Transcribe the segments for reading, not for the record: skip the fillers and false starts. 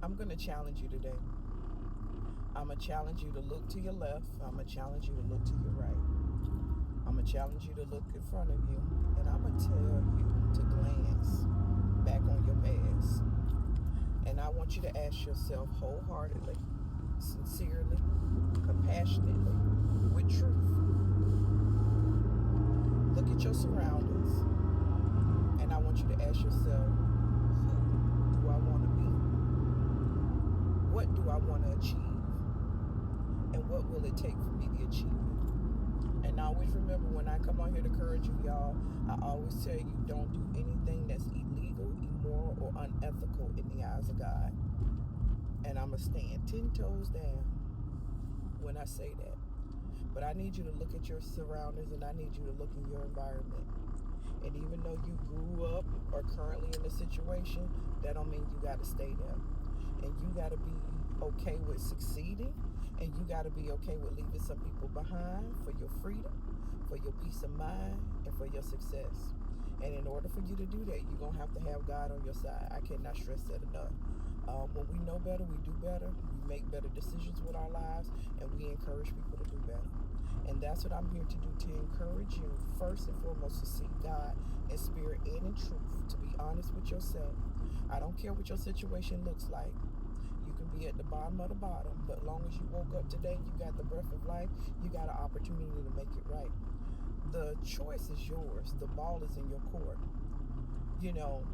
I'm going to challenge you today. I'm going to challenge you to look to your left. I'm going to challenge you to look to your right. I'm going to challenge you to look in front of you. And I'm going to tell you to glance back on your past. And I want you to ask yourself wholeheartedly, sincerely, compassionately, with truth. Look at your surroundings. And I want you to ask yourself, who do I want to be? What do I want to achieve? And what will it take for me to achieve it? And always remember, when I come on here to encourage you, y'all, I always tell you, don't do anything that's illegal, immoral, or unethical in the eyes of God. And I'm going to stand 10 toes down when I say that. But I need you to look at your surroundings, and I need you to look in your environment. And even though you grew up or currently in a situation, that don't mean you got to stay there. And you got to be okay with succeeding, and you got to be okay with leaving some people behind for your freedom, for your peace of mind, and for your success. And in order for you to do that, you're going to have God on your side. I cannot stress that enough. When we know better, we do better. We make better decisions with our lives, and we encourage people to do better. And that's what I'm here to do, to encourage you, first and foremost, to seek God in spirit and in truth, to be honest with yourself. I don't care what your situation looks like. You can be at the bottom of the bottom, but as long as you woke up today, you got the breath of life, you got an opportunity to make it right. The choice is yours. The ball is in your court. You know,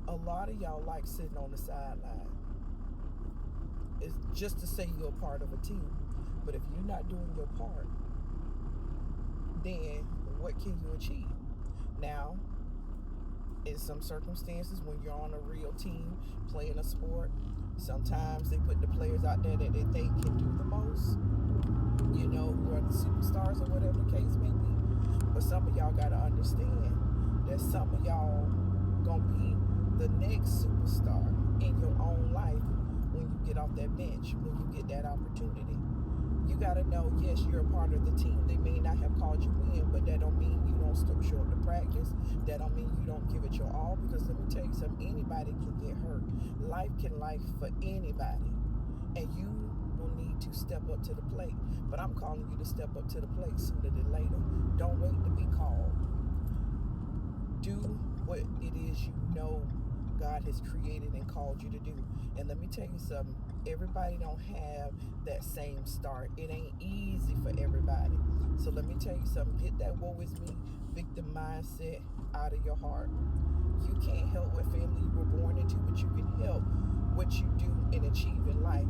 a lot of y'all like sitting on the sideline. It's just to say you're a part of a team. But if you're not doing your part, then what can you achieve? Now, in some circumstances, when you're on a real team playing a sport, sometimes they put the players out there that they think can do the most, you know, who are the superstars or whatever the case may be. But some of y'all got to understand that some of y'all going to be the next superstar in your own life when you get off that bench, when you get that opportunity. You got to know, yes, you're a part of the team. They may not have called you in, but that don't mean you don't show up to practice. That don't mean you don't give it your all, because let me tell you something, anybody can get hurt. Life can life for anybody. And you will need to step up to the plate. But I'm calling you to step up to the plate sooner than later. Don't wait to be called. Do what it is you know God has created and called you to do. And let me tell you something, everybody don't have that same start. It ain't easy for everybody. So let me tell you something, get that woe is me victim mindset out of your heart. You can't help what family you were born into, but you can help what you do and achieve in life.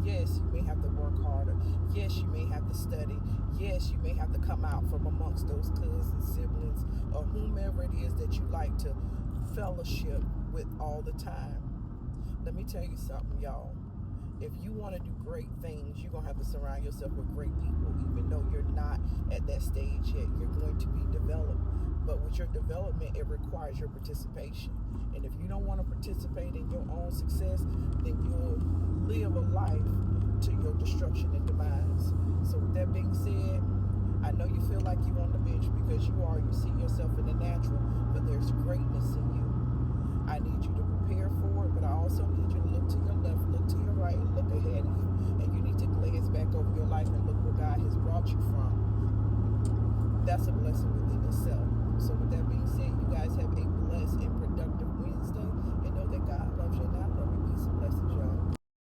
Yes, you may have to work harder. Yes, you may have to study. Yes, you may have to come out from amongst those cousins, siblings, or whomever it is that you like to fellowship with all the time. Let me tell you something, y'all. If you want to do great things, you're going to have to surround yourself with great people, even though you're not at that stage yet. You're going to be developed. But with your development, it requires your participation. And if you don't want to participate in your own success, then you'll live a life to your destruction and demise. So with that being said, I know you feel like you're on the bench, because you are. You see yourself in the natural, but there's greatness in you. I need you to prepare for it, but I also need you to look to your left, look to your right, and look ahead of you. And you need to glance back over your life and look where God has brought you from. That's a blessing within itself.